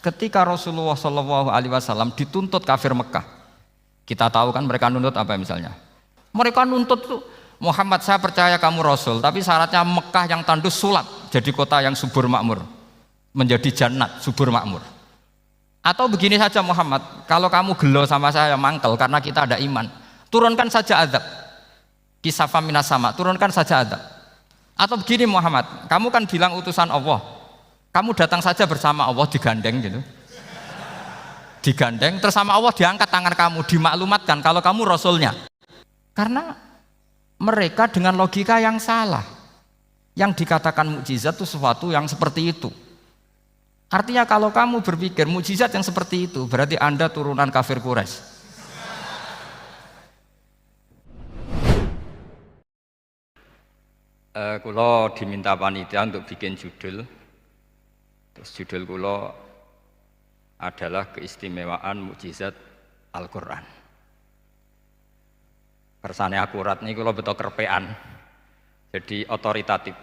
ketika Rasulullah SAW dituntut kafir Mekah, kita tahu kan mereka nuntut apa misalnya? Mereka nuntut tuh, Muhammad saya percaya kamu Rasul, tapi syaratnya Mekah yang tandus sulap, jadi kota yang subur makmur, menjadi jannat subur makmur. Atau begini saja Muhammad, kalau kamu gelo sama saya mangkel karena kita ada iman, turunkan saja azab, kisafam minas sama, turunkan saja azab. Atau begini Muhammad, kamu kan bilang utusan Allah, kamu datang saja bersama Allah digandeng gitu. Digandeng, terus sama Allah diangkat tangan kamu, dimaklumatkan kalau kamu Rasulnya. Karena mereka dengan logika yang salah, yang dikatakan mukjizat itu sesuatu yang seperti itu. Artinya kalau kamu berpikir mukjizat yang seperti itu, berarti Anda turunan kafir Quraisy. Kulo diminta panitia untuk bikin judul. Terus judul kulo adalah keistimewaan mukjizat Al-Quran. Kersane akurat nih kulo betul kerpean, jadi otoritatif.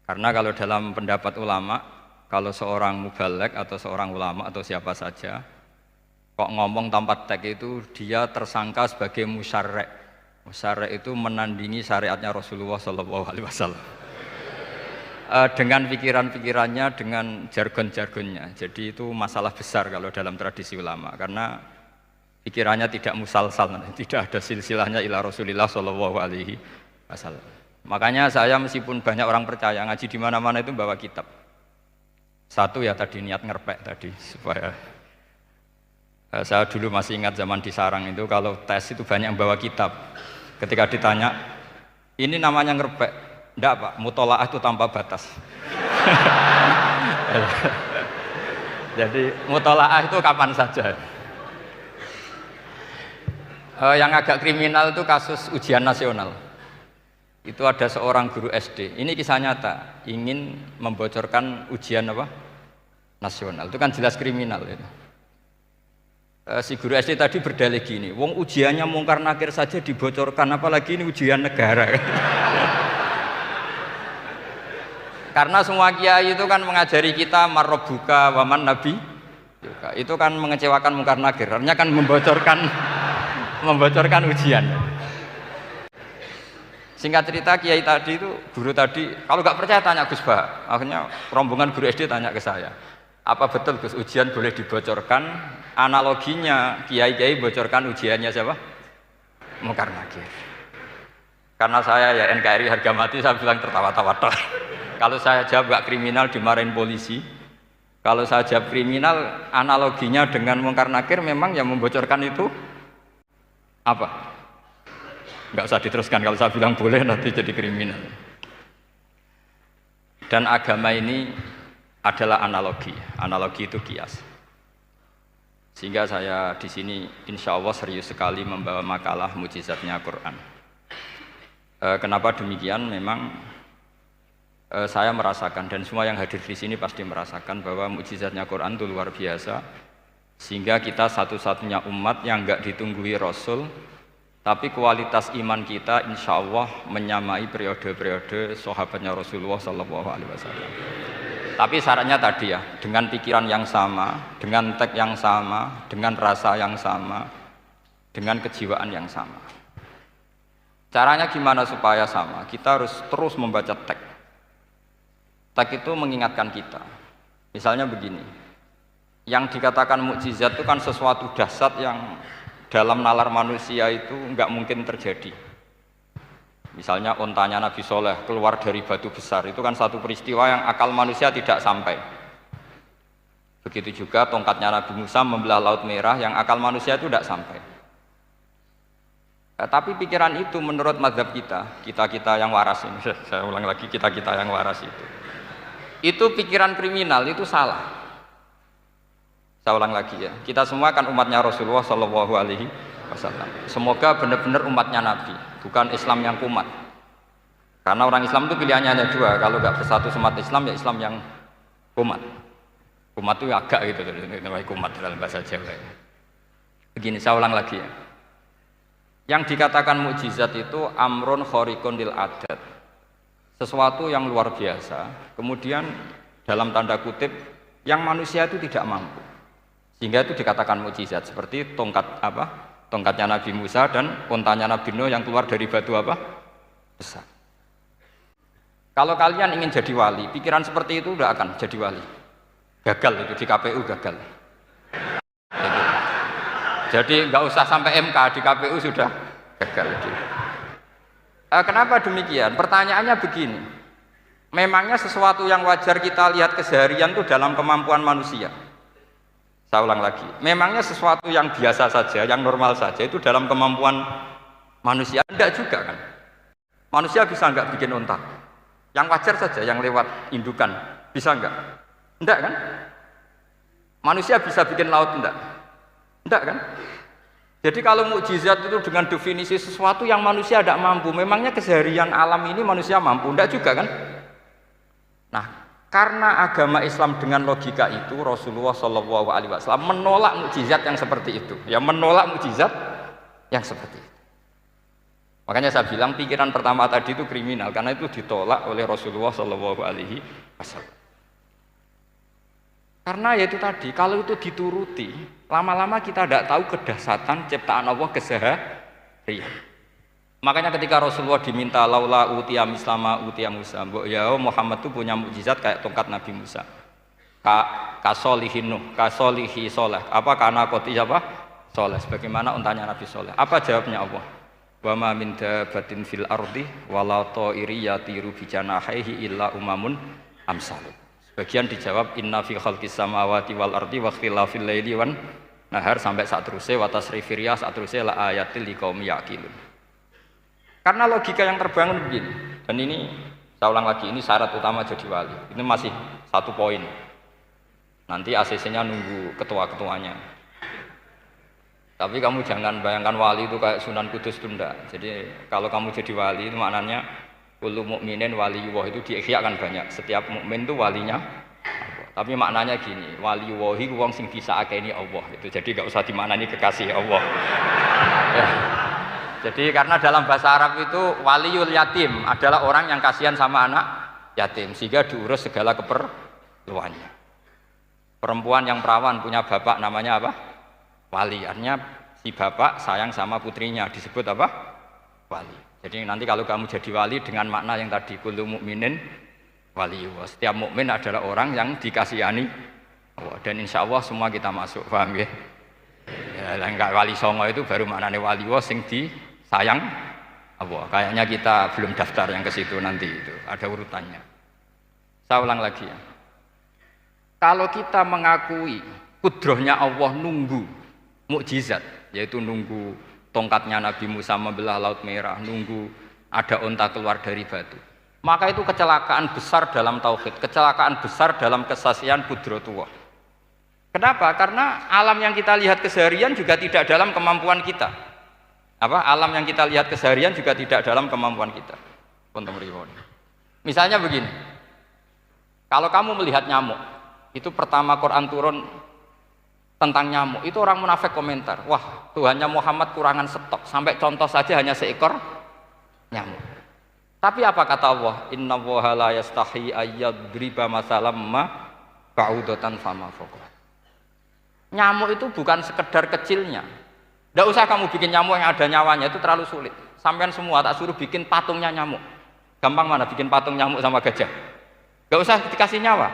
Karena kalau dalam pendapat ulama, kalau seorang mubalek atau seorang ulama atau siapa saja kok ngomong tanpa teks itu dia tersangka sebagai musyarrek. Musyarrek itu menandingi syariatnya Rasulullah SAW. Dengan pikiran-pikirannya, dengan jargon-jargonnya. Jadi itu masalah besar kalau dalam tradisi ulama, karena pikirannya tidak musalsal, tidak ada silsilahnya ila Rasulillah SAW. Makanya saya meskipun banyak orang percaya ngaji di mana-mana itu bawa kitab. Satu ya tadi niat ngerpek tadi supaya saya dulu masih ingat zaman di Sarang itu kalau tes itu banyak yang bawa kitab. Ketika ditanya, ini namanya ngerpek. Enggak Pak, mutolaah itu tanpa batas. Jadi mutolaah itu kapan saja. Yang agak kriminal itu kasus ujian nasional. Itu ada seorang guru SD. Ini kisah nyata, ingin membocorkan ujian apa? Nasional. Itu kan jelas kriminal itu. Si guru SD tadi berdalih gini, wong ujiannya mungkar nakir saja dibocorkan, apalagi ini ujian negara. Karena semua kiai itu kan mengajari kita marrobuka waman nabi, itu kan mengecewakan mungkar nakir, artinya kan membocorkan ujian. Singkat cerita kiai tadi itu, guru tadi, kalau nggak percaya tanya Gus Bah. Akhirnya rombongan guru SD tanya ke saya, apa betul Gus ujian boleh dibocorkan? Analoginya kiai-kiai bocorkan ujiannya siapa? Mungkar nakir. Karena saya ya NKRI harga mati, saya bilang tertawa-tawa. Kalau saya jawab gak kriminal dimarahin polisi. Kalau saya jawab kriminal, analoginya dengan mungkar nakir memang yang membocorkan itu apa? Gak usah diteruskan, kalau saya bilang boleh nanti jadi kriminal. Dan agama ini adalah analogi. Analogi itu kias. Sehingga saya di sini insya Allah serius sekali membawa makalah mukjizatnya Quran. Kenapa demikian? Memang saya merasakan dan semua yang hadir di sini pasti merasakan bahwa mukjizatnya Quran itu luar biasa, sehingga kita satu-satunya umat yang enggak ditunggui Rasul, tapi kualitas iman kita insya Allah menyamai periode-periode sahabatnya Rasulullah SAW. Tapi syaratnya tadi ya, dengan pikiran yang sama, dengan teks yang sama, dengan rasa yang sama, dengan kejiwaan yang sama. Caranya gimana supaya sama? Kita harus terus membaca teks. Teks itu mengingatkan kita. Misalnya begini, yang dikatakan mukjizat itu kan sesuatu dahsyat yang dalam nalar manusia itu nggak mungkin terjadi. Misalnya ontanya Nabi Soleh keluar dari batu besar, itu kan satu peristiwa yang akal manusia tidak sampai. Begitu juga tongkatnya Nabi Musa membelah Laut Merah, yang akal manusia itu tidak sampai. Tapi pikiran itu menurut mazhab kita yang waras ini, saya ulang lagi, kita yang waras itu pikiran kriminal, itu salah. Saya ulang lagi ya, kita semua kan umatnya Rasulullah SAW. Semoga benar-benar umatnya Nabi, bukan Islam yang kumat. Karena orang Islam itu pilihannya hanya dua, kalau nggak bersatu semat Islam ya Islam yang kumat. Kumat itu agak gitu, kumat dalam bahasa Jawa. Begini, saya ulang lagi ya. Yang dikatakan mukjizat itu amrun khariqun lil adat, sesuatu yang luar biasa, kemudian dalam tanda kutip yang manusia itu tidak mampu. Sehingga itu dikatakan mukjizat seperti tongkatnya Nabi Musa dan untanya Nabi Nuh yang keluar dari batu besar. Kalau kalian ingin jadi wali, pikiran seperti itu udah akan jadi wali. Gagal itu di KPU gagal. Jadi nggak usah sampai MK, di KPU sudah gagal. Kenapa demikian? Pertanyaannya begini. Memangnya sesuatu yang wajar kita lihat keseharian itu dalam kemampuan manusia? Saya ulang lagi. Memangnya sesuatu yang biasa saja, yang normal saja itu dalam kemampuan manusia? Enggak juga kan? Manusia bisa enggak bikin unta? Yang wajar saja, yang lewat indukan, bisa enggak? Enggak kan? Manusia bisa bikin laut enggak? Enggak kan? Jadi kalau mukjizat itu dengan definisi sesuatu yang manusia tidak mampu, memangnya keseharian alam ini manusia mampu? Enggak juga kan? Nah, karena agama Islam dengan logika itu, Rasulullah SAW menolak mukjizat yang seperti itu. Ya, menolak mukjizat yang seperti itu. Makanya saya bilang pikiran pertama tadi itu kriminal, karena itu ditolak oleh Rasulullah SAW. Karena ya itu tadi, kalau itu dituruti, lama-lama kita tidak tahu kedahsyatan ciptaan Allah keseharian. Makanya ketika Rasulullah diminta laula utiya mislama utiya Musa, ya Muhammad itu punya mukjizat kayak tongkat Nabi Musa. Kasolihin Nuh, kasolihi Soleh. Apa karena koti apa? Soleh. Sebagaimana untanya Nabi Soleh. Apa jawabnya Allah? Wa ma min dabatin fil ardi wala ta'iri yatiru bi janahihi illa umamun amsalu. Sebagian dijawab inna fi khalqis samawati wal ardi wa ikhtilafil laili wan nahar sampai saat terusnya wa tasrifir riyah saat terusnya la ayatil liqaumi yaqilun. Karena logika yang terbangun begini, dan ini saya ulang lagi, ini syarat utama jadi wali. Ini masih satu poin. Nanti ACC-nya nunggu ketua-ketuanya. Tapi kamu jangan bayangkan wali itu kayak Sunan Kudus tunda. Jadi kalau kamu jadi wali itu maknanya kullu mukminin waliyullah itu diihya kan banyak. Setiap mukmin itu walinya. Tapi maknanya gini, waliyullahi wong sing disakeni Allah. Itu jadi enggak usah dimaknani kekasih Allah. Ya. Jadi karena dalam bahasa Arab itu waliyul yatim adalah orang yang kasihan sama anak yatim sehingga diurus segala keperluannya. Perempuan yang perawan punya bapak namanya apa? Wali. Artinya si bapak sayang sama putrinya disebut apa? Wali. Jadi nanti kalau kamu jadi wali dengan makna yang tadi kullu mukminin waliyullah. Setiap mukmin adalah orang yang dikasihani Allah dan insya Allah semua kita masuk, paham ya? Ya, enggak wali songo itu baru maknanya waliyullah sing sayang Allah. Kayaknya kita belum daftar yang ke situ nanti itu. Ada urutannya. Saya ulang lagi ya. Kalau kita mengakui kudrohnya Allah nunggu mukjizat, yaitu nunggu tongkatnya Nabi Musa membelah Laut Merah, nunggu ada unta keluar dari batu. Maka itu kecelakaan besar dalam tauhid, kecelakaan besar dalam kesaksian kudrotullah. Kenapa? Karena alam yang kita lihat keseharian juga tidak dalam kemampuan kita. Alam yang kita lihat keseharian juga tidak dalam kemampuan kita. Misalnya begini, kalau kamu melihat nyamuk, itu pertama Quran turun tentang nyamuk, itu orang munafik komentar, wah Tuhannya Muhammad kurangan stok, sampai contoh saja hanya seekor nyamuk. Tapi apa kata Allah? Inna Allaha la yastahi ayyadriba masalam ma ba'udatan fama fawqa. Nyamuk itu bukan sekedar kecilnya. Tidak usah kamu bikin nyamuk yang ada nyawanya, itu terlalu sulit. Sampean semua tak suruh bikin patungnya nyamuk. Gampang mana bikin patung nyamuk sama gajah? Gak usah dikasih nyawa.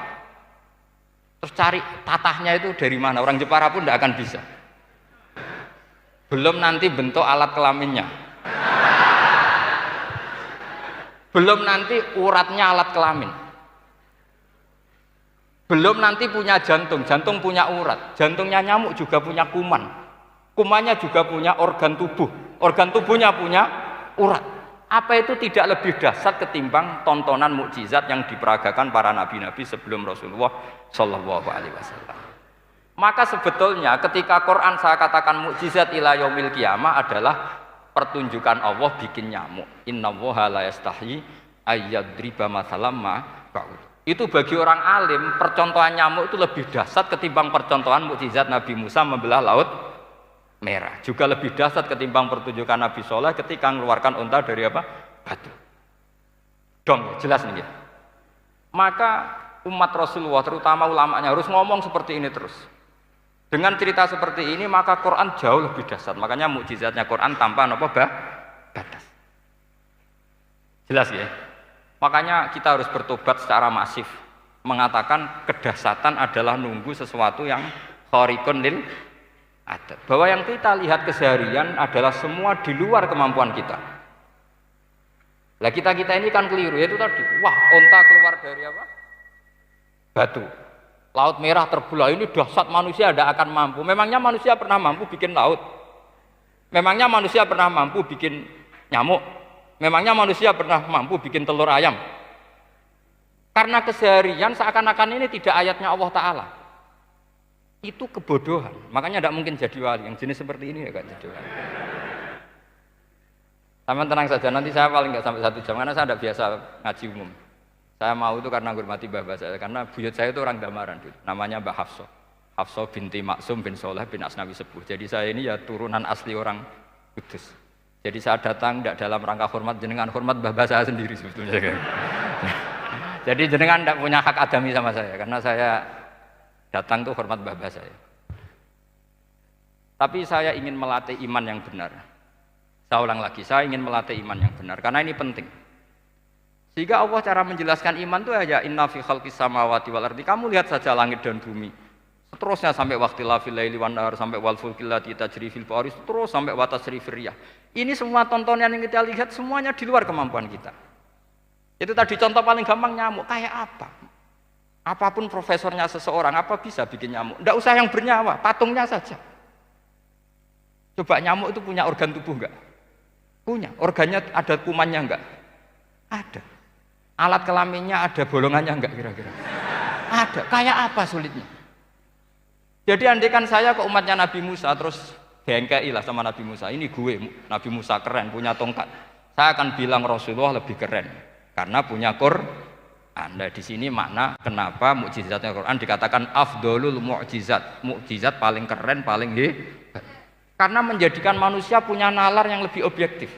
Terus cari tatahnya itu dari mana? Orang Jepara pun tidak akan bisa. Belum nanti bentuk alat kelaminnya. Belum nanti uratnya alat kelamin. Belum nanti punya jantung, jantung punya urat. Jantungnya nyamuk juga punya kuman. Kumannya juga punya organ tubuh, organ tubuhnya punya urat. Apa itu tidak lebih dahsyat ketimbang tontonan mukjizat yang diperagakan para nabi-nabi sebelum Rasulullah Shallallahu Alaihi Wasallam? Maka sebetulnya ketika Quran saya katakan mukjizat ila yaumil qiyamah adalah pertunjukan Allah bikin nyamuk. Inna Allaha la yastahi ayyadriba mathalam ma ba'ud. Itu bagi orang alim percontohan nyamuk itu lebih dahsyat ketimbang percontohan mukjizat Nabi Musa membelah Laut Merah. Juga lebih dahsyat ketimbang pertunjukan Nabi Soleh ketika mengeluarkan unta dari apa? Batu. Dong, jelas nih ya. Maka umat Rasulullah terutama ulamanya harus ngomong seperti ini terus. Dengan cerita seperti ini maka Quran jauh lebih dahsyat. Makanya mukjizatnya Quran tanpa batas. Jelas ya? Makanya kita harus bertobat secara masif. Mengatakan kedahsyatan adalah nunggu sesuatu yang khariqun lil adat. Bahwa yang kita lihat keseharian adalah semua di luar kemampuan kita. Lah kita ini kan keliru, yaitu tadi, wah onta keluar dari apa? Batu. Laut Merah terbelah, ini dahsyat, manusia tidak akan mampu. Memangnya manusia pernah mampu bikin laut? Memangnya manusia pernah mampu bikin nyamuk? Memangnya manusia pernah mampu bikin telur ayam? Karena keseharian seakan-akan ini tidak ayatnya Allah Ta'ala. Itu kebodohan, makanya tidak mungkin jadi wali. Yang jenis seperti ini ya kan jadi wali. Sama tenang saja, nanti saya paling nggak sampai 1 jam karena saya tidak biasa ngaji umum. Saya mau itu karena menghormati bapak saya, karena buyut saya itu orang Damaran, namanya Mbah Hafsah. Hafsah binti Maksum bin Soleh bin Asnawi Sepuh. Jadi saya ini ya turunan asli orang Kudus. Jadi saya datang tidak dalam rangka hormat jenengan, hormat bapak saya sendiri sebetulnya. Jadi jenengan tidak punya hak adami sama saya, karena saya datang tuh hormat bapak saya. Tapi saya ingin melatih iman yang benar. Saya ulang lagi, saya ingin melatih iman yang benar karena ini penting. Sehingga Allah cara menjelaskan iman itu aja inna fi khalqis samawati wal ardi. Kamu lihat saja langit dan bumi. Seterusnya sampai waqtilafil laili wan nahar, sampai wal fulkil lati tajri fil bahri, terus sampai wa tasrifir riyah. Ini semua tontonan yang kita lihat semuanya di luar kemampuan kita. Itu tadi contoh paling gampang nyamuk, kayak apa? Apapun profesornya seseorang, apa bisa bikin nyamuk? Tidak usah yang bernyawa, patungnya saja. Coba nyamuk itu punya organ tubuh enggak? Punya. Organnya ada kumannya enggak? Ada. Alat kelaminnya ada bolongannya enggak kira-kira? Ada. Kayak apa sulitnya? Jadi andaikan saya ke umatnya Nabi Musa terus bengkai lah sama Nabi Musa, ini gue Nabi Musa keren punya tongkat. Saya akan bilang Rasulullah lebih keren karena punya Quran. Nah di sini makna kenapa mukjizatnya Quran dikatakan afdolul mukjizat, mukjizat paling keren, paling hebat. Karena menjadikan manusia punya nalar yang lebih objektif.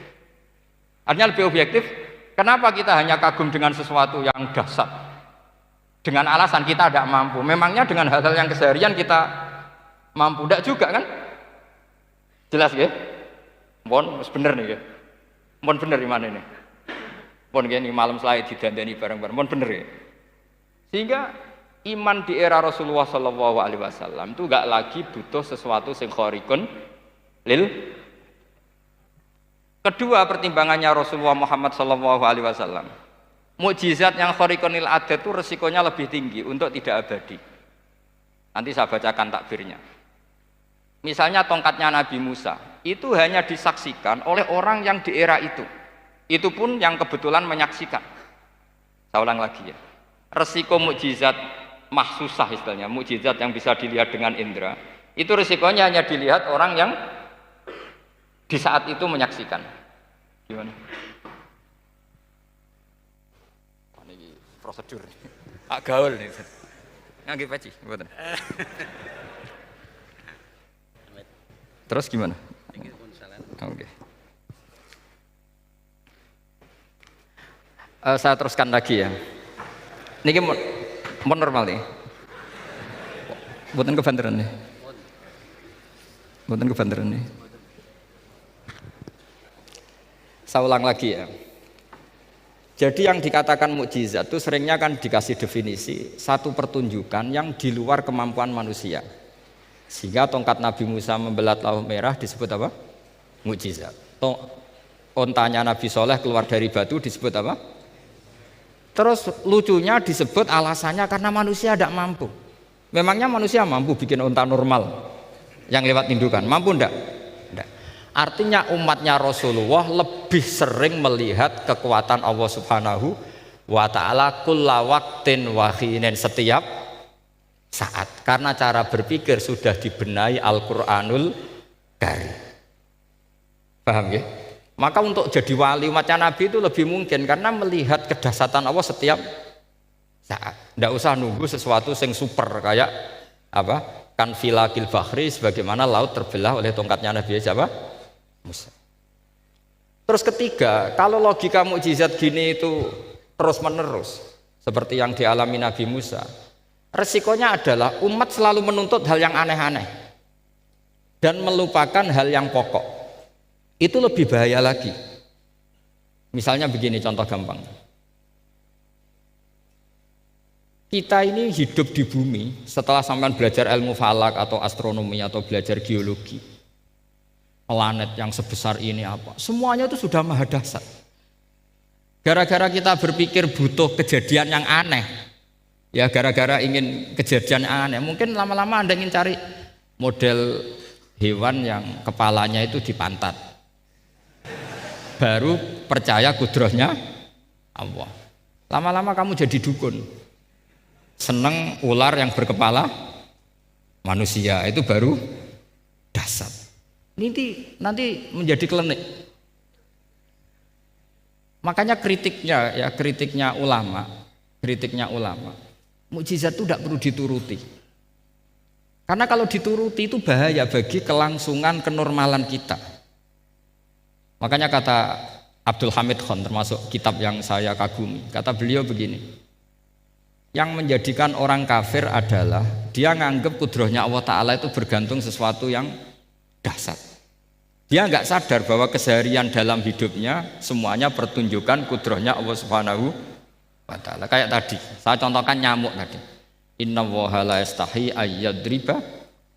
Artinya lebih objektif. Kenapa kita hanya kagum dengan sesuatu yang dahsyat? Dengan alasan kita tidak mampu. Memangnya dengan hal-hal yang keseharian kita mampu? Tidak juga kan? Jelas ya? Mohon bener nih ya? Mohon bener di mana ini? Mohon gini malam selai didandani bareng-bareng. Mohon bener ya? Sehingga iman di era Rasulullah SAW itu gak lagi butuh sesuatu yang khariqun lil. Kedua pertimbangannya Rasulullah Muhammad SAW, mukjizat yang khariqun lil adat itu resikonya lebih tinggi untuk tidak abadi. Nanti saya bacakan takbirnya. Misalnya tongkatnya Nabi Musa itu hanya disaksikan oleh orang yang di era itu pun yang kebetulan menyaksikan. Saya ulang lagi ya, resiko mukjizat mahsusah istilahnya, mukjizat yang bisa dilihat dengan indera, itu resikonya hanya dilihat orang yang di saat itu menyaksikan. Gimana? Ini prosedur. Pak gaul nih. Nggih peci, mboten. Terus gimana? Oke. Saya teruskan lagi ya. Niki mau normal nih. Mboten kebanteran nih. Mboten kebanteran nih. Saya ulang lagi ya. Jadi yang dikatakan mukjizat itu seringnya kan dikasih definisi satu pertunjukan yang di luar kemampuan manusia. Sehingga tongkat Nabi Musa membelat Laut Merah disebut apa? Mukjizat. Ontanya Nabi Soleh keluar dari batu disebut apa? Terus lucunya disebut alasannya karena manusia tidak mampu. Memangnya manusia mampu bikin onta normal yang lewat indukan? Mampu enggak? Enggak. Artinya umatnya Rasulullah lebih sering melihat kekuatan Allah Subhanahu wa ta'ala kulla waqtin wa hinin, setiap saat, karena cara berpikir sudah dibenahi Al-Qur'anul Karim. Paham ya? Maka untuk jadi wali umatnya Nabi itu lebih mungkin karena melihat kedahsyatan Allah setiap saat. Tidak usah nunggu sesuatu yang super kayak apa? Kan filakil bahri, sebagaimana laut terbelah oleh tongkatnya Nabi siapa? Musa. Terus ketiga, kalau logika mukjizat gini itu terus menerus, seperti yang dialami Nabi Musa, resikonya adalah umat selalu menuntut hal yang aneh-aneh dan melupakan hal yang pokok. Itu lebih bahaya lagi. Misalnya begini contoh gampang. Kita ini hidup di bumi setelah sampean belajar ilmu falak atau astronomi atau belajar geologi. Planet yang sebesar ini apa? Semuanya itu sudah maha dahsyat. Gara-gara kita berpikir butuh kejadian yang aneh. Ya gara-gara ingin kejadian yang aneh. Mungkin lama-lama Anda ingin cari model hewan yang kepalanya itu di pantat. Baru percaya kudrahnya Allah. Lama-lama kamu jadi dukun. Seneng ular yang berkepala manusia, itu baru dahsyat. Nanti menjadi klinik. Makanya kritiknya ulama, mukjizat itu tidak perlu dituruti. Karena kalau dituruti itu bahaya bagi kelangsungan kenormalan kita. Makanya kata Abdul Hamid Khan, termasuk kitab yang saya kagumi, kata beliau begini. Yang menjadikan orang kafir adalah dia nganggep kudrahnya Allah Ta'ala itu bergantung sesuatu yang dahsyat. Dia nggak sadar bahwa keseharian dalam hidupnya semuanya pertunjukan kudrahnya Allah Subhanahu wa Ta'ala. Kayak tadi, saya contohkan nyamuk tadi. Inna woha la yastahi ayyadriba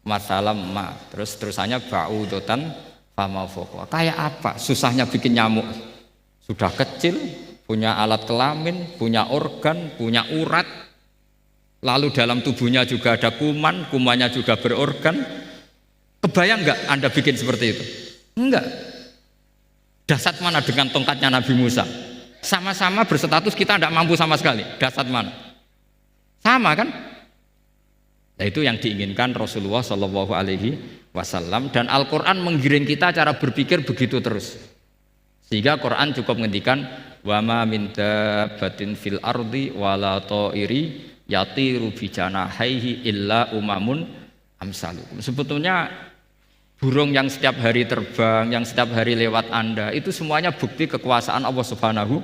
masalam ma. Terusannya ba'udotan fama fokwa. Kayak apa susahnya bikin nyamuk? Sudah kecil, punya alat kelamin, punya organ, punya urat. Lalu dalam tubuhnya juga ada kuman, kumannya juga berorgan. Kebayang nggak Anda bikin seperti itu? Enggak. Dahsyat mana dengan tongkatnya Nabi Musa? Sama-sama berstatus kita tidak mampu sama sekali. Dahsyat mana? Sama kan? Nah, itu yang diinginkan Rasulullah Shallallahu Alaihi Wasallam, dan Al-Quran menggiring kita cara berpikir begitu terus. Sehingga Quran cukup menghentikan wa ma min dabbatin fil ardi wala ta'iri yatiru bijanahaihi illa umamun amsalukum. Sebetulnya burung yang setiap hari terbang, yang setiap hari lewat Anda, itu semuanya bukti kekuasaan Allah Subhanahu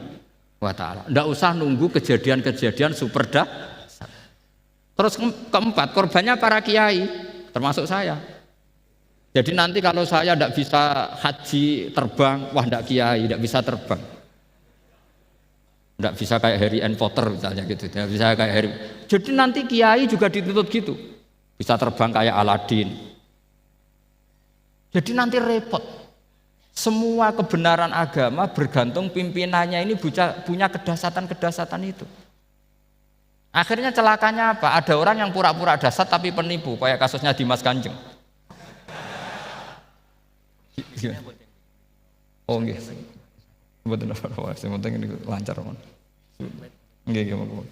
wa Ta'ala. Tidak usah nunggu kejadian-kejadian super dahsyat. Terus keempat, korbannya para kiai, termasuk saya. Jadi nanti kalau saya tidak bisa haji terbang, wah tidak kiai, tidak bisa terbang. Tidak bisa kayak Harry and Potter misalnya gitu, tidak bisa kayak Harry. Jadi nanti kiai juga dituntut gitu, bisa terbang kayak Aladin. Jadi nanti repot. Semua kebenaran agama bergantung pimpinannya ini punya kedahsyatan-kedahsyatan itu. Akhirnya celakanya apa? Ada orang yang pura-pura dahsyat tapi penipu, kayak kasusnya Dimas Kanjeng. Oh nggih. Mboten apa-apa, sing penting ini lancar mon. Nggih monggo.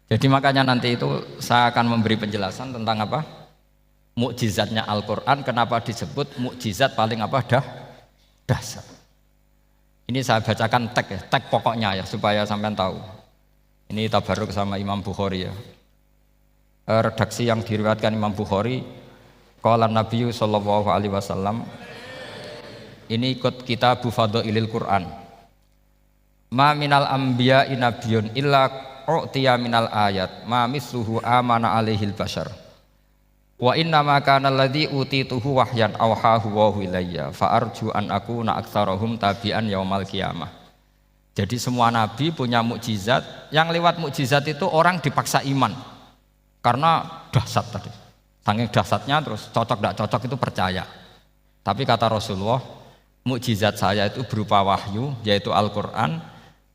Jadi makanya nanti itu saya akan memberi penjelasan tentang apa? Mukjizatnya Al-Qur'an, kenapa disebut mukjizat paling apa? Dahsyat. Ini saya bacakan tag pokoknya ya supaya sampean tahu. Ini tabarruk sama Imam Bukhari ya. Redaksi yang diriwayatkan Imam Bukhari, qala Nabi sallallahu alaihi wasallam, ini ikut kitab Fadhailil Quran. Ma minal anbiya'i nabiyyun illa u'tiya minal ayat ma misluhu amana alaihil bashar. Wa inna ma kana alladhi utituhu wahyan awhahu wa ilayya fa arju an akuna aktsarahum tabi'an yaumal qiyamah. Jadi semua nabi punya mukjizat, yang lewat mukjizat itu orang dipaksa iman. Karena dahsyat tadi. Saking dahsyatnya terus cocok tidak cocok itu percaya. Tapi kata Rasulullah, mukjizat saya itu berupa wahyu, yaitu Al-Quran,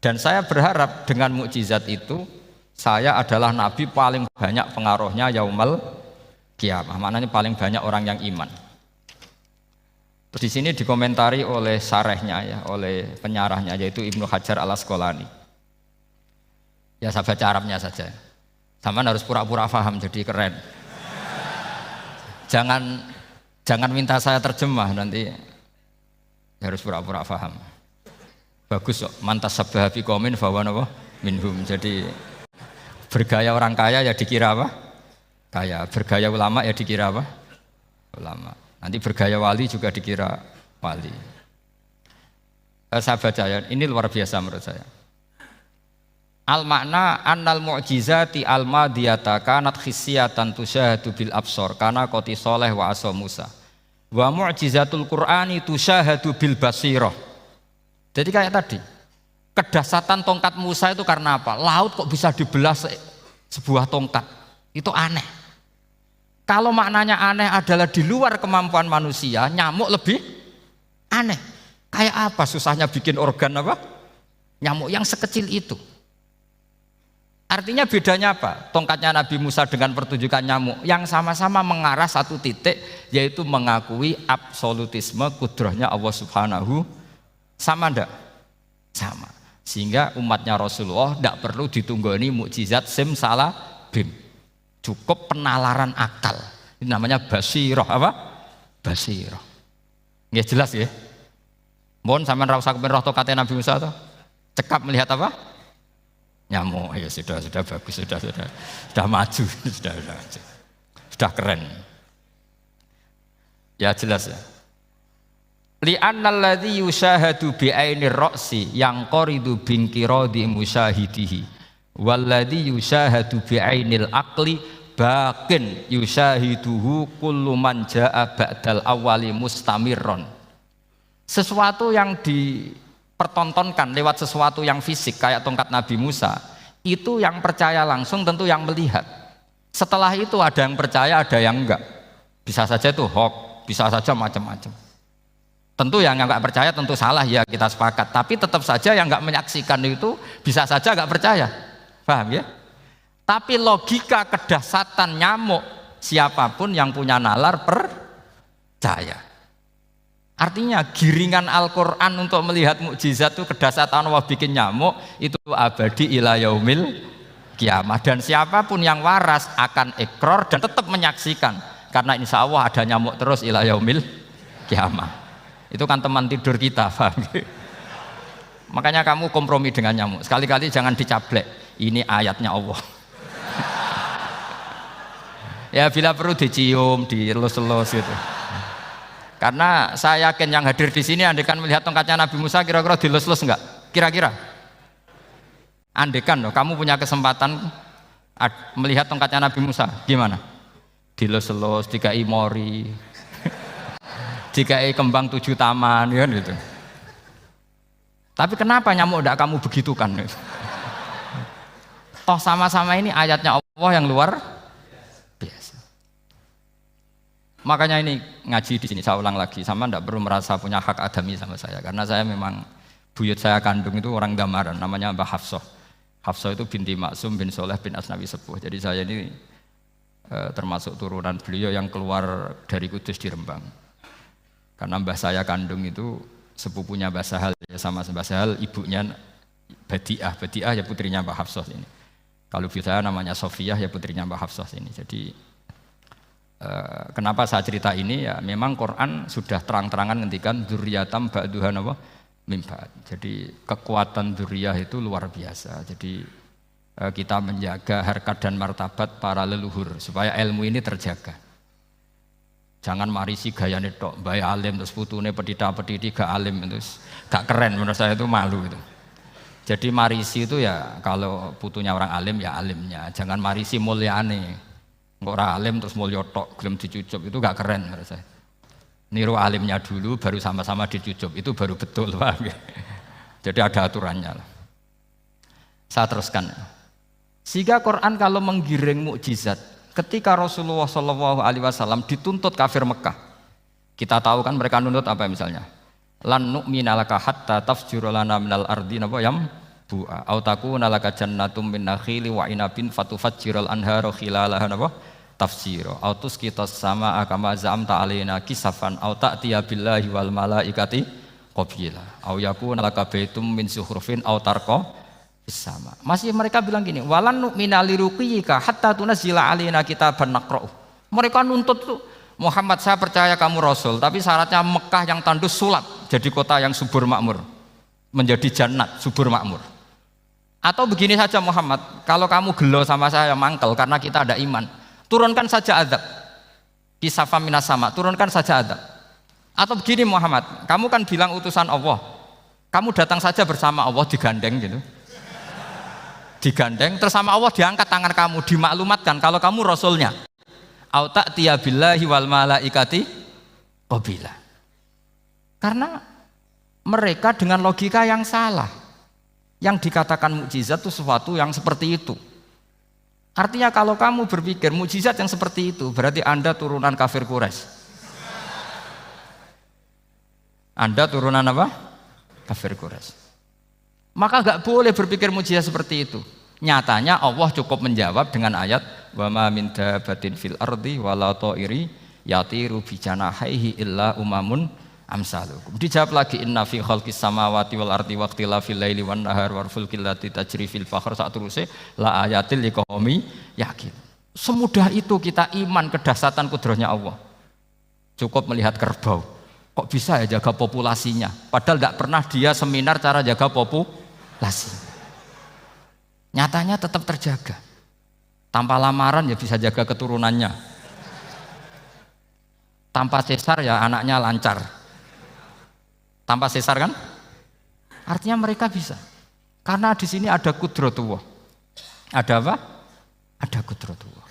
dan saya berharap dengan mukjizat itu saya adalah nabi paling banyak pengaruhnya yaumal qiyamah. Maknanya paling banyak orang yang iman. Terus di sini dikomentari oleh sarehnya ya, oleh penyarahnya yaitu Ibnu Hajar Al-Asqalani. Ya saya baca Arabnya saja. Sampean harus pura-pura paham jadi keren. Jangan minta saya terjemah nanti harus pura-pura paham. Bagus kok, mantas sabbaha fi qaumin fa huwa minhum. Jadi bergaya orang kaya ya dikira apa? Kaya. Bergaya ulama ya dikira apa? Ulama. Nanti bergaya wali juga dikira wali. Saya baca ya, ini luar biasa menurut saya. Al makna annal mu'jizati al madiyata kanat khissiyatan tusyahadu bil absor kana qoti soleh wa asa Musa. Wa mu'jizatul Qur'ani tusyahadu bil basirah. Jadi kayak tadi, kedahsyatan tongkat Musa itu karena apa? Laut kok bisa dibelah sebuah tongkat. Itu aneh. Kalau maknanya aneh adalah di luar kemampuan manusia, nyamuk lebih aneh. Kayak apa susahnya bikin organ apa? Nyamuk yang sekecil itu. Artinya bedanya apa? Tongkatnya Nabi Musa dengan pertunjukan nyamuk yang sama-sama mengarah satu titik, yaitu mengakui absolutisme kudrahnya Allah Subhanahu. Sama ndak? Sama. Sehingga umatnya Rasulullah tidak perlu ditunggoni mukjizat simsalabim. Cukup penalaran akal. Ini namanya basirah apa? Basirah. Nggih jelas ya? Mohon sampean ra usah kepen roh tokate Nabi Musa to. Cekap melihat apa? Nyamuk. Ya sudah bagus, sudah maju, sudah keren. Ya jelas ya. Li'annal ladzi yusyahadu bi ainir ra'si yang qaridu binqiradi musyahidihi walladzi yusyahadu bi ainil aqli baqin yusyahiduhu kullu man jaa ba'dal awwali mustamirron. Sesuatu yang dipertontonkan lewat sesuatu yang fisik kayak tongkat Nabi Musa, itu yang percaya langsung tentu yang melihat. Setelah itu ada yang percaya, ada yang enggak. Bisa saja itu hoax, bisa saja macam-macam. Tentu yang enggak percaya tentu salah, ya kita sepakat. Tapi tetap saja yang enggak menyaksikan itu bisa saja enggak percaya. Paham ya? Tapi logika kedahsyatan nyamuk, siapapun yang punya nalar percaya. Artinya giringan Al-Quran untuk melihat mukjizat itu kedahsyatan Allah bikin nyamuk itu abadi ila yaumil kiamah. Dan siapapun yang waras akan ikrar dan tetap menyaksikan. Karena insya Allah ada nyamuk terus ila yaumil kiamah. Itu kan teman tidur kita, paham? Makanya kamu kompromi dengan nyamuk. Sekali-kali jangan dicablek. Ini ayatnya Allah. Ya bila perlu dicium, dielus-elus gitu. Karena saya yakin yang hadir di sini andekan melihat tongkatnya Nabi Musa kira-kira dilus-lus enggak? Kira-kira? Andekan loh, kamu punya kesempatan melihat tongkatnya Nabi Musa, gimana? Dilus-elus, dikai mori, dikai kembang 7 taman, ya gitu. Tapi kenapa nyamuk enggak kamu begitukan? Toh sama-sama ini ayatnya Allah yang luar biasa. Makanya ini ngaji di sini saya ulang lagi, sama ndak perlu merasa punya hak adami sama saya, karena saya memang buyut saya kandung itu orang Gamaran, namanya Mbah Hafsah. Hafsah itu binti Maksum bin Soleh bin Asnawi Sepuh. Jadi saya ini termasuk turunan beliau yang keluar dari Kudus di Rembang. Karena mbah saya kandung itu sepupunya Mbah Sahal, ya sama Mbah Sahal ibunya Badiah, Badiah ya putrinya Mbah Hafsah ini. Kalau ibu saya namanya Sofiyah ya putrinya Mbah Hafsah ini. Jadi kenapa saya cerita ini ya memang Quran sudah terang-terangan ngendikan dzurriyatam ba'duhan apa mimba. Jadi kekuatan dzurriyah itu luar biasa. Jadi kita menjaga harkat dan martabat para leluhur supaya ilmu ini terjaga. Jangan marisi gayane tok, bae alim terus putune pedita-pediti gak alim terus gak keren, menurut saya itu malu itu. Jadi marisi itu ya kalau putunya orang alim ya alimnya, jangan marisi mulyane. Ora alim terus mulya tok gelem dicucup itu gak keren menurut saya. Niru alimnya dulu baru sama-sama dicucup itu baru betul, paham ya? Jadi ada aturannya lah. Saya teruskan. Sehingga Quran kalau menggiring mukjizat, ketika Rasulullah SAW dituntut kafir Mekah, kita tahu kan mereka nuntut apa misalnya? Lan nu'mina laka hatta tafjura lana minal ardi napa yam bu'a au takuna laka jannatum min nakhili wa inabin fatufajjiral anhara khilalaha napa tafsira autus kita sama kama zamta alaina kisafan au ta'tiya billahi wal malaikati qabila au yakuna laka baitum min zuhrufin au tarqa sama. Masih mereka bilang gini, walan nu'mina liruqiyika hatta tunzila alaina kitaban naqra'u. Mereka nuntut tuh, Muhammad saya percaya kamu rasul, tapi syaratnya Mekah yang tandus sulap jadi kota yang subur makmur, menjadi jannat subur makmur. Atau begini saja Muhammad, kalau kamu gelo sama saya mangkel karena kita ada iman, turunkan saja azab. Kisafam minas sama, turunkan saja azab. Atau begini Muhammad, kamu kan bilang utusan Allah. Kamu datang saja bersama Allah digandeng gitu. Digandeng terus sama Allah diangkat tangan kamu, dimaklumatkan kalau kamu rasulnya. Au ta'tiya billahi wal malaikati qabila. Karena mereka dengan logika yang salah. Yang dikatakan mukjizat itu sesuatu yang seperti itu. Artinya kalau kamu berpikir mukjizat yang seperti itu, berarti Anda turunan kafir Quraisy. Anda turunan apa? Kafir Quraisy. Maka nggak boleh berpikir mukjizat seperti itu. Nyatanya Allah cukup menjawab dengan ayat wa ma min dabatin fil ardi wala ta'iri yatiru bi janahihi illa umamun amsalukum. Dijawab lagi inna fi khalqis samawati wal ardi wa ikhtilafil laili wan nahar wal fulkil lati tajri fil bahr satruse la ayatil liqaumi yakin. Semudah itu kita iman kedahsyatan kudrahnya Allah. Cukup melihat kerbau. Kok bisa ya jaga populasinya? Padahal tidak pernah dia seminar cara jaga populasi. Nyatanya tetap terjaga. Tanpa lamaran ya bisa jaga keturunannya. Tanpa sesar ya anaknya lancar. Tanpa sesar kan? Artinya mereka bisa. Karena di sini ada kudratullah. Ada apa? Ada kudratullah.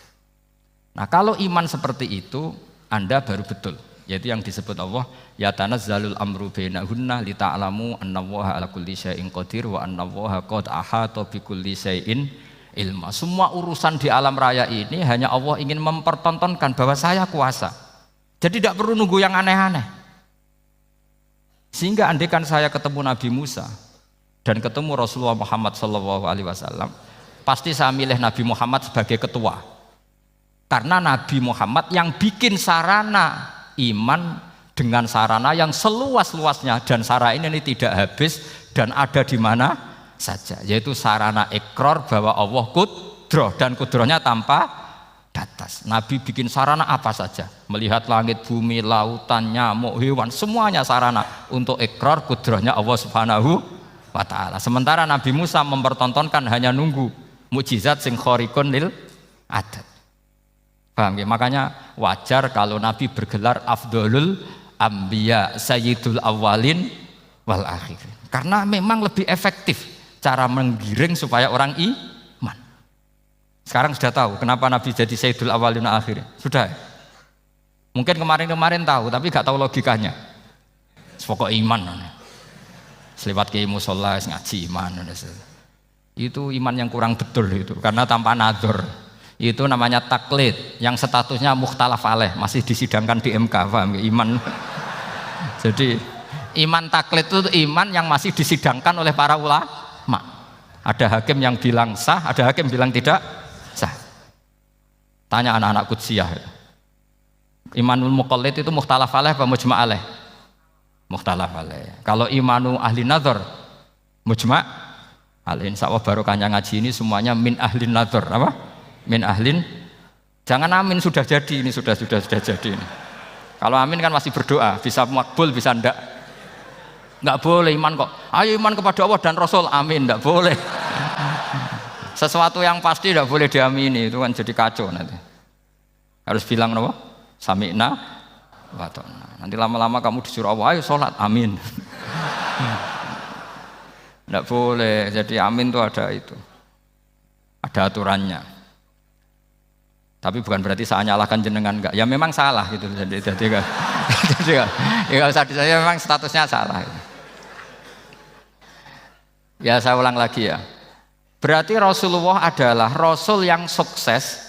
Nah kalau iman seperti itu, Anda baru betul. Yaitu yang disebut Allah ya tanazzalul amru bainahunna lita'lamu annallaha ala kulli syai'in qadir wa annallaha qad ahata bi kulli syai'in ilma. Semua urusan di alam raya ini hanya Allah ingin mempertontonkan bahwa saya kuasa. Jadi tidak perlu nunggu yang aneh-aneh. Sehingga andaikan saya ketemu Nabi Musa dan ketemu Rasulullah Muhammad SAW, pasti saya milih Nabi Muhammad sebagai ketua. Karena Nabi Muhammad yang bikin sarana iman dengan sarana yang seluas-luasnya dan sarana ini tidak habis dan ada di mana saja, yaitu sarana ikrar bahwa Allah kudroh dan kudrohnya tanpa batas. Nabi bikin sarana apa saja, melihat langit, bumi, lautan, nyamuk, hewan, semuanya sarana untuk ikrar kudrohnya Allah Subhanahu wa ta'ala. Sementara Nabi Musa mempertontonkan hanya nunggu mukjizat sing khariqun lil adat. Paham ya? Makanya wajar kalau Nabi bergelar Afdolul Ambiya Sayyidul Awalin wal Akhirin. Karena memang lebih efektif cara menggiring supaya orang iman. Sekarang sudah tahu kenapa Nabi jadi Sayyidul Awalin wal Akhirin? Sudah. Mungkin kemarin-kemarin tahu tapi gak tahu logikanya. Pokok iman. Selewat kiai musola ngaji iman. Itu iman yang kurang betul itu karena tanpa nadzor. Itu namanya taklid yang statusnya mukhtalaf alaih, masih disidangkan di MK, paham ya? Iman. Jadi iman taklid itu iman yang masih disidangkan oleh para ulama. Ada hakim yang bilang sah, ada hakim bilang tidak sah. Tanya anak-anak Qudsiyah. Imanul muqallid itu mukhtalaf alaih apa mujma' alaih? Mukhtalaf alaih. Kalau imanu ahli nazar mujma' alaih. Insyaallah barokahnya ngaji ini semuanya min ahli nazar, apa? Min ahlin, jangan amin sudah jadi ini sudah jadi ini. Kalau amin kan masih berdoa, bisa makbul bisa ndak boleh iman kok. Ayo iman kepada Allah dan Rasul, amin, ndak boleh. Sesuatu yang pasti ndak boleh diamini, itu kan jadi kacau nanti. Harus bilang apa? Sami'na wa ta'na. Nanti lama-lama kamu disuruh Allah, ayo sholat, amin. Ndak boleh, jadi amin itu ada itu. Ada aturannya. Tapi bukan berarti saya nyalahkan jenengan, enggak. Ya memang salah gitu. Jadi ya usah disayang, memang statusnya salah. Ya saya ulang lagi ya. Berarti Rasulullah adalah Rasul yang sukses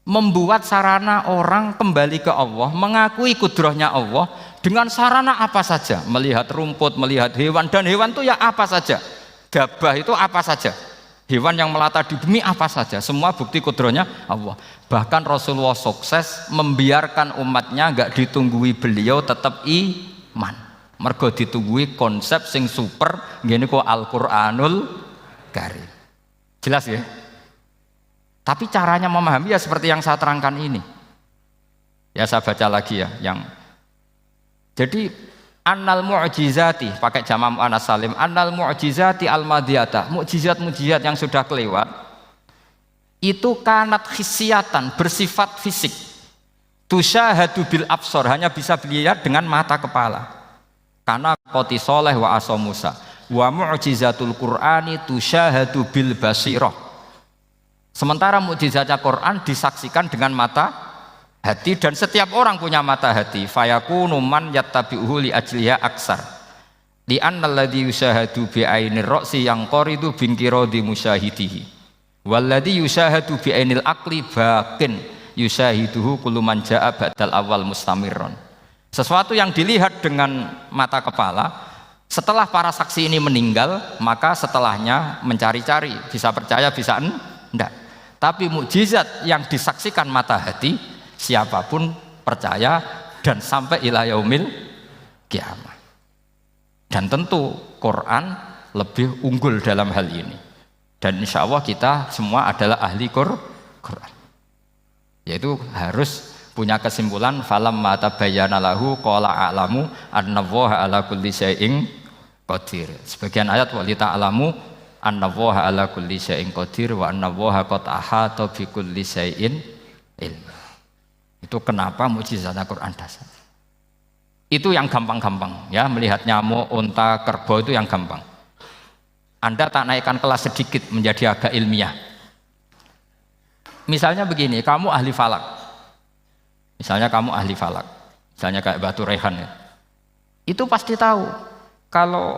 membuat sarana orang kembali ke Allah, mengakui kudrohnya Allah dengan sarana apa saja. Melihat rumput, melihat hewan, dan hewan itu ya apa saja. Gabah itu apa saja. Hewan yang melata di bumi apa saja, semua bukti kudrohnya Allah. Bahkan Rasulullah sukses membiarkan umatnya enggak ditunggui beliau tetap iman. Mergo ditunggui konsep sing super ngene kok Al-Qur'anul Karim. Jelas ya? Tapi caranya memahami ya seperti yang saya terangkan ini. Ya saya baca lagi ya yang jadi annal mu'jizati pakai jama' mu'annas salim, annal mu'jizati al-madiyata, mukjizat-mukjizat yang sudah kelewat itu kanat khisiatan, bersifat fisik, tusyahadu bil absor, hanya bisa dilihat dengan mata kepala. Karena qoti soleh wa aso Musa, Wa mu'jizatul Qur'ani tusyahadu bil basirah. Sementara mukjizatnya Quran disaksikan dengan mata hati dan setiap orang punya mata hati. Fayakunu man yattabi'uhu li ajliha aksar. Li anna alladhi yusyahadu bi ainir ra'si yang qaridu bin qiradi musyahidihi. Walladhi yusyahadu bi ainil aqli baqin yusyahiduhu kullu man jaa ba'dal awal mustamirron. Sesuatu yang dilihat dengan mata kepala, setelah para saksi ini meninggal, maka setelahnya mencari-cari, bisa percaya, bisa enggak. Tapi mukjizat yang disaksikan mata hati, siapapun percaya dan sampai ila yaumil kiamah. Dan tentu Quran lebih unggul dalam hal ini. Dan insya Allah kita semua adalah ahli Quran. Yaitu harus punya kesimpulan falam mata bayana lahu qala a'lamu annallaha ala kulli syai'in qadir. Sebagian ayat wa li ta'lamu annallaha ala kulli syai'in qadir wa annallaha qad ahata bi kulli syai'in ilma. Itu kenapa mukjizat Al-Qur'an dasar. Itu yang gampang-gampang ya, melihat nyamuk, unta, kerbau itu yang gampang. Anda tak naikkan kelas sedikit menjadi agak ilmiah. Misalnya begini, kamu ahli falak. Misalnya kamu ahli falak, misalnya kayak Batu Rehan ya. Itu pasti tahu kalau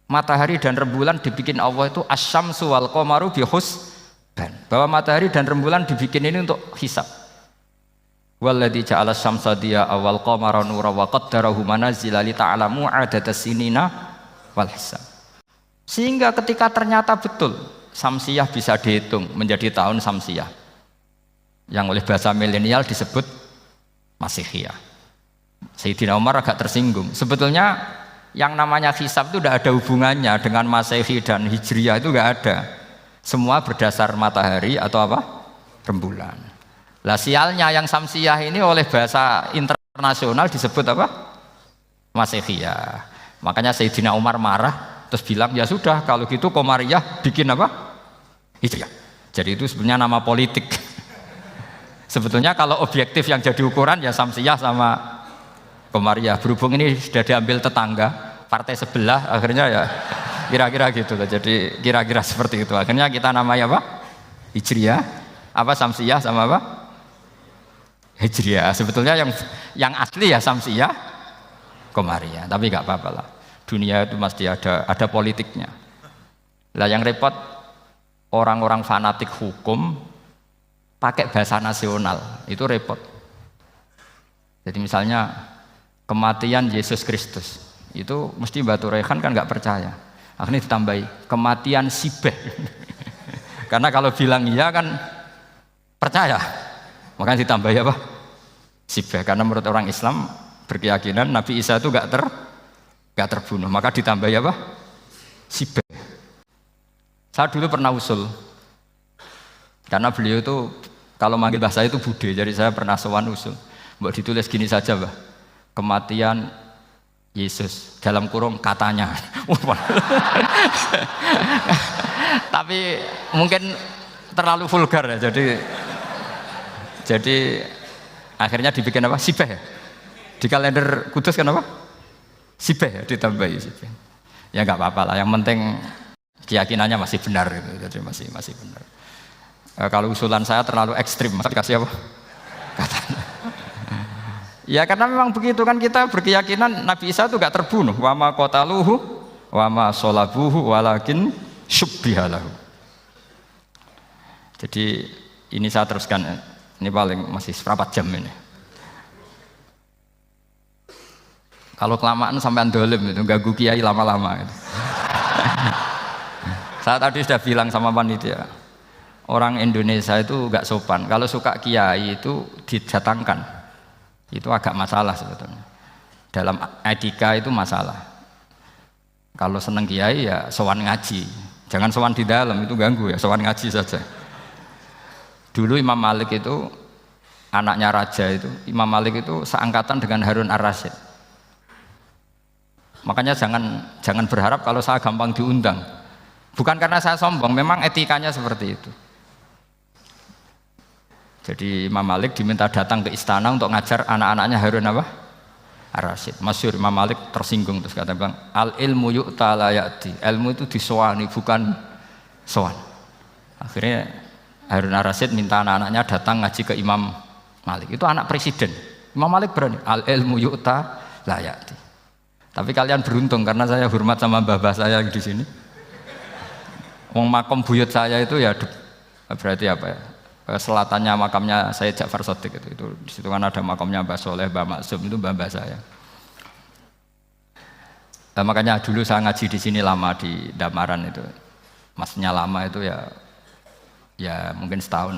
matahari dan rembulan dibikin Allah itu asyamsu wal qamaru bihusban. Bahwa matahari dan rembulan dibikin ini untuk hisab. Walladzi ja'ala syamsa diya wal qamara nura wa qaddarahu manazila li ta'lamu 'adadas sinina wal hisab. Sehingga ketika ternyata betul Samsiyah bisa dihitung menjadi tahun Samsiyah, yang oleh bahasa milenial disebut Masihiyah. Sayyidina Umar agak tersinggung. Sebetulnya yang namanya hisab itu tidak ada hubungannya dengan Masehi dan Hijriyah, itu tidak ada. Semua berdasar matahari atau apa? Rembulan. Lah sialnya yang Samsiyah ini oleh bahasa internasional disebut apa? Masihiyah. Makanya Sayyidina Umar marah terus bilang ya sudah kalau gitu Qamariyah bikin apa? Hijriyah. Jadi itu sebenarnya nama politik. Sebetulnya kalau objektif yang jadi ukuran ya Samsiyah sama Qamariyah. Berhubung ini sudah diambil tetangga partai sebelah, akhirnya ya kira-kira gitu loh. Jadi kira-kira seperti itu. Akhirnya kita namanya apa? Hijriyah, apa Samsiyah sama apa? Hijriyah. Sebetulnya yang asli ya Samsiyah, Qamariyah. Tapi nggak apa-apa lah. Dunia itu mesti ada politiknya. Lah yang repot orang-orang fanatik hukum pakai bahasa nasional, itu repot. Jadi misalnya kematian Yesus Kristus, itu mesti Batu Rehan kan nggak percaya. Akhirnya ditambahi kematian Sibeh. Karena kalau bilang iya kan percaya, makanya ditambahi apa? Sibeh. Karena menurut orang Islam berkeyakinan Nabi Isa itu nggak terbunuh, maka ditambahi apa? Sibeh. Saya dulu pernah usul, karena beliau itu kalau manggil bahasa itu bude, jadi saya pernah sowan usul. Mbok ditulis gini saja, Mbah. Kematian Yesus dalam kurung katanya. Tapi mungkin terlalu vulgar ya, jadi akhirnya dibikin apa? Sibeh ya? Di kalender Kudus kan apa? Sibeh ya, ditambahi Sibeh. Ya nggak apa-apa lah, yang penting keyakinannya masih benar gitu. Jadi masih benar. Kalau usulan saya terlalu ekstrim, masa dikasih apa? Katanya. Ya karena memang begitu kan, kita berkeyakinan Nabi Isa itu gak terbunuh. Wa ma qataluhu wa ma sholabuhu walakin syubbihalahu. Jadi ini saya teruskan, ini paling masih seperempat jam ini. Kalau kelamaan sampai dolim itu ganggu kiai lama-lama gitu. Saya tadi sudah bilang sama panitia, orang Indonesia itu gak sopan. Kalau suka kiai itu didatangkan. Itu agak masalah sebetulnya. Dalam etika itu masalah. Kalau seneng kiai ya sowan ngaji. Jangan sowan di dalam, itu ganggu ya, sowan ngaji saja. Dulu Imam Malik itu anaknya raja itu, Imam Malik itu seangkatan dengan Harun Ar-Rasyid. Makanya jangan berharap kalau saya gampang diundang. Bukan karena saya sombong, memang etikanya seperti itu. Jadi Imam Malik diminta datang ke istana untuk ngajar anak-anaknya Harun apa? Ar-Rasyid. Masyhur Imam Malik tersinggung terus kata bilang al ilmu yu'ta la ya'ti. Ilmu itu disowani bukan sowan. Akhirnya Harun Ar-Rasyid minta anak-anaknya datang ngaji ke Imam Malik. Itu anak presiden. Imam Malik berani al ilmu yu'ta la ya'ti. Tapi kalian beruntung karena saya hormat sama mbah-mbah saya di sini. Wong makom buyut saya itu ya berarti apa ya? Selatannya makamnya saya Ja'far Shadiq itu di situ kan ada makamnya Mbah Soleh, Mbah Maksum itu mbah-mbah saya. Nah, makanya dulu saya ngaji di sini lama di Damaran itu. Maksudnya lama itu ya mungkin setahun.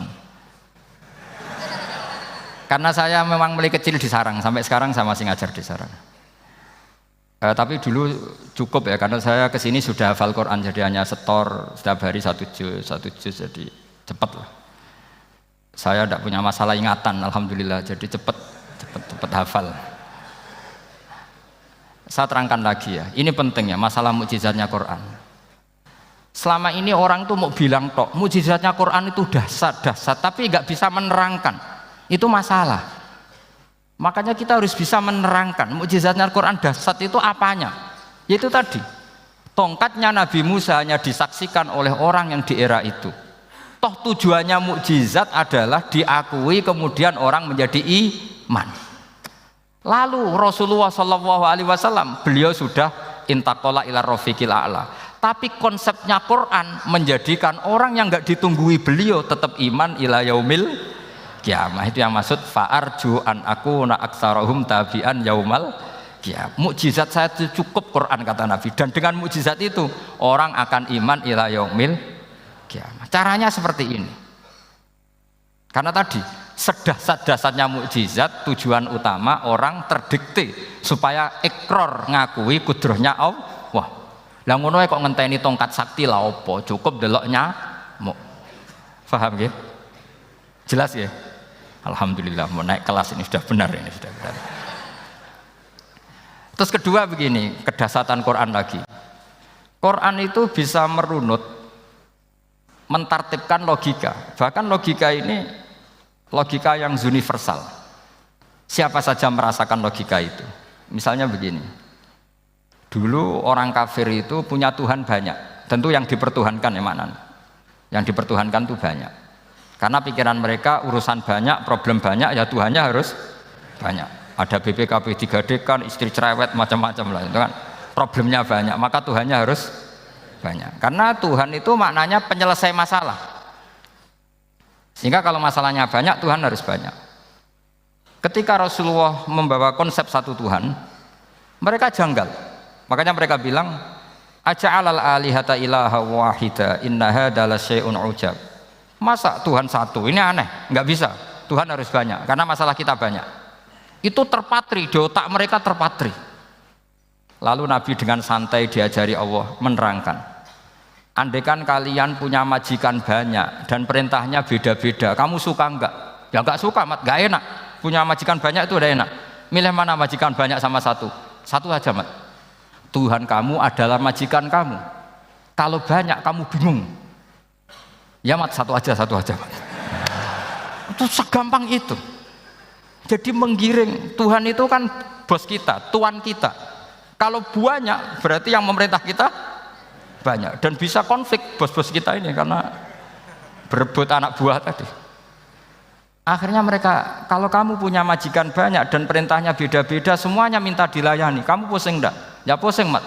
Karena saya memang mulai kecil di Sarang sampai sekarang saya masih ngajar di Sarang. Tapi dulu cukup ya karena saya kesini sudah hafal Quran jadi hanya setor setiap hari satu juz jadi cepat lah. Saya tidak punya masalah ingatan, alhamdulillah, jadi cepat hafal. Saya terangkan lagi ya, ini penting ya masalah mukjizatnya Quran. Selama ini orang tuh mau bilang tok, mukjizatnya Quran itu dahsyat, tapi nggak bisa menerangkan. Itu masalah. Makanya kita harus bisa menerangkan mukjizatnya Quran dahsyat itu apanya. Yaitu tadi, tongkatnya Nabi Musa hanya disaksikan oleh orang yang di era itu. Toh tujuannya mukjizat adalah diakui kemudian orang menjadi iman. Lalu Rasulullah SAW beliau sudah intaqala ila rafiqil a'la. Tapi konsepnya Quran menjadikan orang yang enggak ditunggui beliau tetap iman ila yaumil kiamah. Itu yang maksud fa'arju an akuna aktsarahum tabi'an yaumal kiamah. Mukjizat saya itu cukup Quran kata Nabi dan dengan mukjizat itu orang akan iman ila yaumil kiamat. Caranya seperti ini. Karena tadi sedahsyat-dahsyatnya mukjizat tujuan utama orang terdikte supaya ikrar ngakui kudrohnya Allah. Lah ngono kok ngenteni tongkat sakti lah opo? Cukup deloknya mau. Paham ya? Jelas ya? Alhamdulillah mau naik kelas ini sudah benar ini sudah benar. Terus kedua begini, kedahsyatan Quran lagi. Quran itu bisa merunut mentartibkan logika, bahkan logika ini logika yang universal. Siapa saja merasakan logika itu. Misalnya begini, dulu orang kafir itu punya Tuhan banyak, tentu yang dipertuhankan ya mana? Yang dipertuhankan itu banyak, karena pikiran mereka urusan banyak, problem banyak, ya Tuhannya harus banyak. Ada BPKB 3D kan, istri cerewet macam-macam lah, itu kan problemnya banyak, maka Tuhannya harus banyak. Karena Tuhan itu maknanya penyelesai masalah. Sehingga kalau masalahnya banyak, Tuhan harus banyak. Ketika Rasulullah membawa konsep satu Tuhan, mereka janggal. Makanya mereka bilang, aja'alal alihata ilaha wahida inna hadza lasyai'un ujab. Masa Tuhan satu? Ini aneh, nggak bisa. Tuhan harus banyak karena masalah kita banyak. Itu terpatri di otak mereka terpatri. Lalu Nabi dengan santai diajari Allah menerangkan, andaikan kalian punya majikan banyak dan perintahnya beda-beda, kamu suka enggak? Ya enggak suka, mat, enggak enak. Punya majikan banyak itu udah enak. Milih mana majikan banyak sama satu? Satu aja, mat. Tuhan kamu adalah majikan kamu. Kalau banyak kamu bingung. Ya mat, satu aja mat. Itu segampang itu. Jadi menggiring, Tuhan itu kan bos kita, tuan kita. Kalau banyak berarti yang memerintah kita banyak dan bisa konflik bos-bos kita ini karena berebut anak buah tadi. Akhirnya mereka, kalau kamu punya majikan banyak dan perintahnya beda-beda, semuanya minta dilayani, kamu pusing enggak? Ya pusing, mat.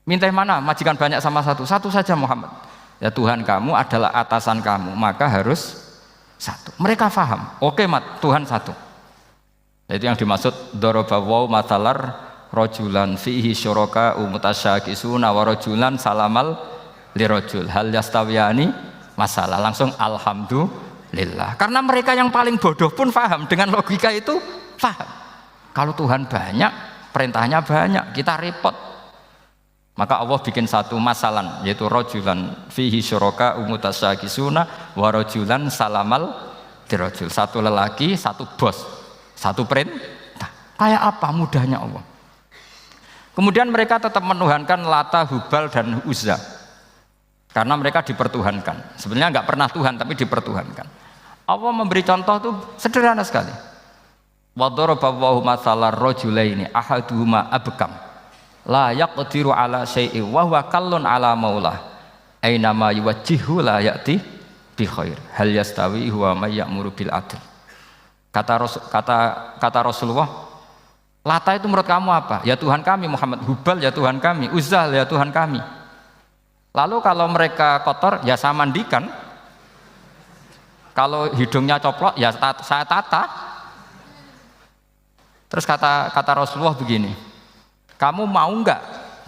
Minta mana? Majikan banyak sama satu? Satu saja Muhammad. Ya Tuhan kamu adalah atasan kamu, maka harus satu. Mereka paham. Oke, mat, Tuhan satu. Itu yang dimaksud dorobawaw matalar rojulan fihi syuraka umutasyakisuna wa rojulan salamal lirojul hal yastawiyani masalah langsung alhamdulillah. Karena mereka yang paling bodoh pun paham dengan logika itu, paham. Kalau Tuhan banyak, perintahnya banyak, kita repot. Maka Allah bikin satu masalan, yaitu rojulan fihi syuraka umutasyakisuna wa rojulan salamal lirojul. Satu lelaki, satu bos, satu perintah. Kayak apa mudahnya Allah. Kemudian mereka tetap menuhankan Lata, Hubal, dan Uzza karena mereka dipertuhankan. Sebenarnya nggak pernah Tuhan tapi dipertuhankan. Allah memberi contoh itu sederhana sekali. Wa daraba Allahu mathalan rajulaini ahaduhuma abkam la yaqdiru ala syai'in wa huwa kallun ala maulah aina ma yuwajjihu la ya'ti bi khair hal yastawi huwa may ya'muru bil adl. Kata Rasulullah, Lata itu menurut kamu apa? Ya Tuhan kami. Muhammad, Hubal ya Tuhan kami, Uzzal ya Tuhan kami. Lalu kalau mereka kotor ya saya mandikan, kalau hidungnya coplok ya saya tata. Terus kata Rasulullah begini, kamu mau nggak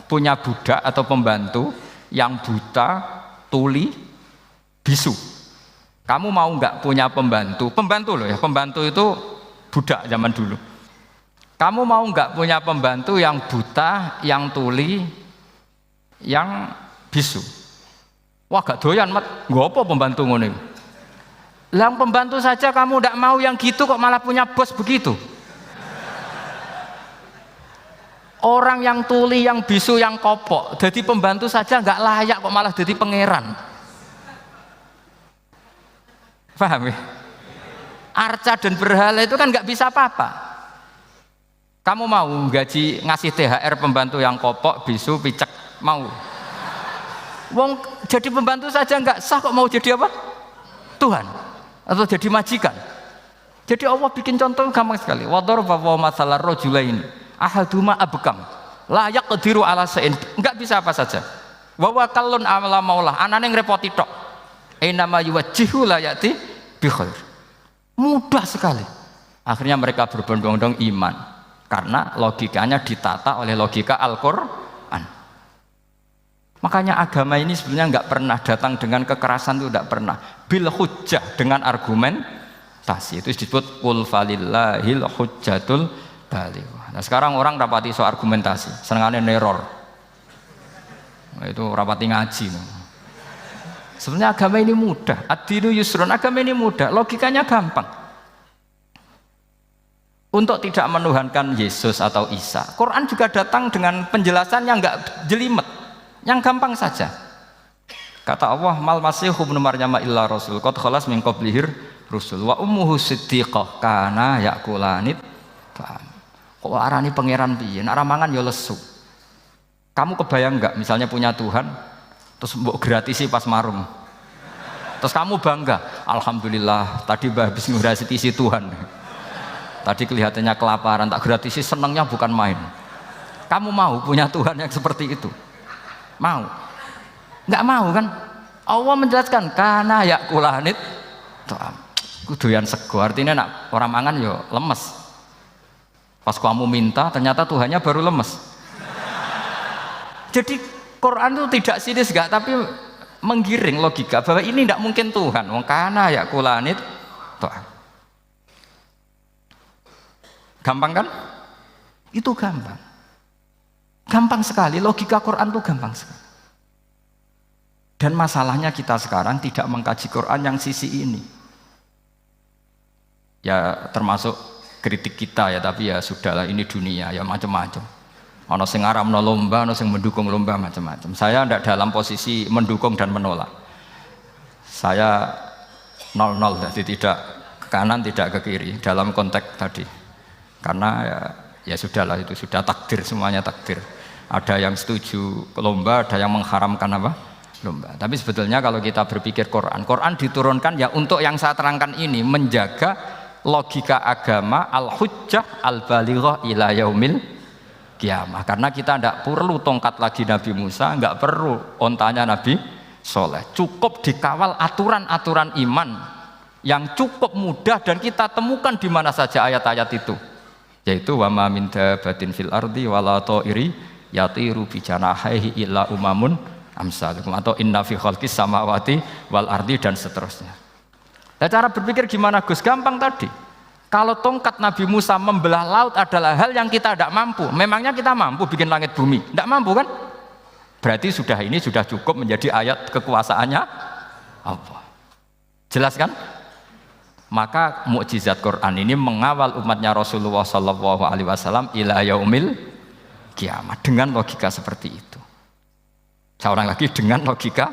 punya budak atau pembantu yang buta, tuli, bisu? Kamu mau nggak punya pembantu loh ya, pembantu itu budak zaman dulu. Kamu mau nggak punya pembantu yang buta, yang tuli, yang bisu? Wah gak doyan mat, nggak apa pembantu ngono. Lah pembantu saja kamu nggak mau yang gitu kok malah punya bos begitu? Orang yang tuli, yang bisu, yang kopok, jadi pembantu saja nggak layak kok malah jadi pangeran. Paham ya? Arca dan berhala itu kan nggak bisa apa-apa. Kamu mau gaji ngasih THR pembantu yang kopok, bisu, picek, mau? Wong jadi pembantu saja nggak sah kok mau jadi apa? Tuhan atau jadi majikan. Jadi Allah bikin contoh gampang sekali. Wa daraba mathalan rajulaini ahaduma abkam la yaqdiru ala syai'in, enggak bisa apa saja. Wa wa kallun ala maulah, anane ngrepoti tok. Ainama yuwajjihu la yati bi khair. Mudah sekali. Akhirnya mereka berbondong-bondong iman karena logikanya ditata oleh logika Al-Qur'an. Makanya agama ini sebenarnya enggak pernah datang dengan kekerasan, itu enggak pernah. Bil hujjah, dengan argumentasi. Itu disebut qul falillahil hujjatul baligh. Nah sekarang orang rapati soal argumentasi, senengannya neror. Nah, itu rapati ngaji. Sebenarnya agama ini mudah. Ad-dinu yusrun, agama ini mudah, logikanya gampang. Untuk tidak menuhankan Yesus atau Isa, Quran juga datang dengan penjelasan yang enggak jelimet, yang gampang saja. Kata Allah, mal masihu ibnu maryam illa rasul qad khalas min qablihir rusul wa ummuhu siddiqah kana yakulanit. Kok arani pangeran piye? Nek mangan ya lesu. Kamu kebayang enggak misalnya punya Tuhan terus mbok gratisi pas marum. Terus kamu bangga, alhamdulillah tadi Mbah habis ngratisi Tuhan. Tadi kelihatannya kelaparan, tak gratisi, senangnya bukan main. Kamu mau punya Tuhan yang seperti itu? Mau? Enggak mau kan? Allah menjelaskan kana yakulanit. Kuduyan sego, artinya nak orang mangan yo lemes. Pas kamu minta, ternyata Tuhannya baru lemes. Jadi Quran itu tidak sinis enggak, tapi menggiring logika bahwa ini tidak mungkin Tuhan. Wong kana ya kulanit. Gampang kan? Itu gampang. Gampang sekali, logika Quran itu gampang sekali. Dan masalahnya kita sekarang tidak mengkaji Quran yang sisi ini. Ya termasuk kritik kita ya, tapi ya sudahlah, ini dunia ya macam-macam. Ono sing ngaramno lomba, ono sing mendukung lomba, macam-macam. Saya tidak dalam posisi mendukung dan menolak. Saya 0-0, jadi tidak ke kanan tidak ke kiri dalam konteks tadi. Karena ya sudahlah, itu sudah takdir, semuanya takdir. Ada yang setuju lomba, ada yang mengharamkan apa? Lomba. Tapi sebetulnya kalau kita berpikir Quran diturunkan ya untuk yang saya terangkan ini, menjaga logika agama al-hujjah al-balighah ila yaumil kiamah. Karena kita tidak perlu tongkat lagi Nabi Musa, nggak perlu ontanya Nabi Soleh. Cukup dikawal aturan-aturan iman yang cukup mudah dan kita temukan di mana saja ayat-ayat itu. Yaitu wa ma min dabatin fil ardi wala ta'iri yatiru bi janahihi illa umamun amsalukum, atau inna fi khalqis samawati wal ardi, dan seterusnya. Nah, cara berpikir gimana Gus? Gampang tadi. Kalau tongkat Nabi Musa membelah laut adalah hal yang kita tidak mampu, memangnya kita mampu bikin langit bumi? Tidak mampu kan? Berarti ini sudah cukup menjadi ayat kekuasaannya Allah. Jelas kan? Maka mukjizat Quran ini mengawal umatnya Rasulullah SAW ila yaumil kiamat dengan logika seperti itu. Saya ulang lagi, dengan logika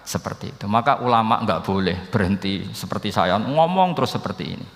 seperti itu. Maka ulama nggak boleh berhenti seperti saya ngomong terus seperti ini.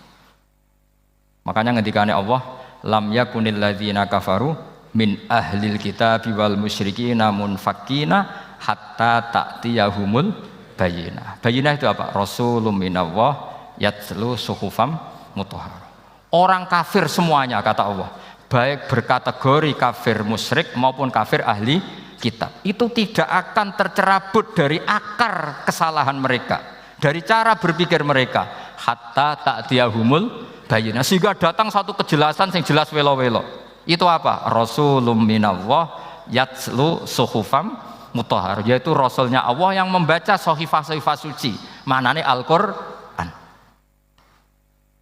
Makanya ngendikane Allah, lam yakunil ladzina kafaru min ahlil kitabi wal musyrikina munfakkina hatta ta'tiyahumul bayyinah. Bayyinah itu apa? Rasulun minallah yatlu suhufam mutahharah. Orang kafir semuanya kata Allah, baik berkategori kafir musyrik maupun kafir ahli kitab, itu tidak akan tercerabut dari akar kesalahan mereka, dari cara berpikir mereka, hatta ta'tiyahumul bayyinah, sehingga datang satu kejelasan yang jelas welo-welo. Itu apa? Rasulun minallah yatlu suhufam mutahharah, yaitu rasulnya Allah yang membaca sahifah-sahifah suci, maknanya Al-Qur'an.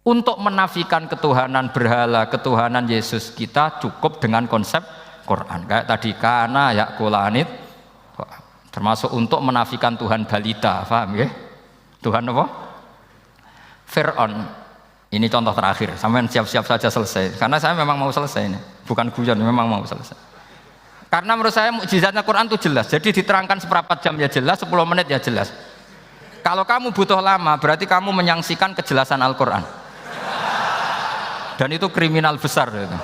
Untuk menafikan ketuhanan berhala, ketuhanan Yesus, kita cukup dengan konsep Quran. Kayak tadi kana yakulanit, termasuk untuk menafikan Tuhan balita, paham ya? Tuhan apa? Fir'aun. Ini contoh terakhir, sampean siap-siap saja selesai. Karena saya memang mau selesai ini, bukan guyon, memang mau selesai. Karena menurut saya mukjizatnya Quran itu jelas. Jadi diterangkan seperempat jam ya jelas, 10 menit ya jelas. Kalau kamu butuh lama, berarti kamu menyaksikan kejelasan Al-Quran. Dan itu kriminal besar itu.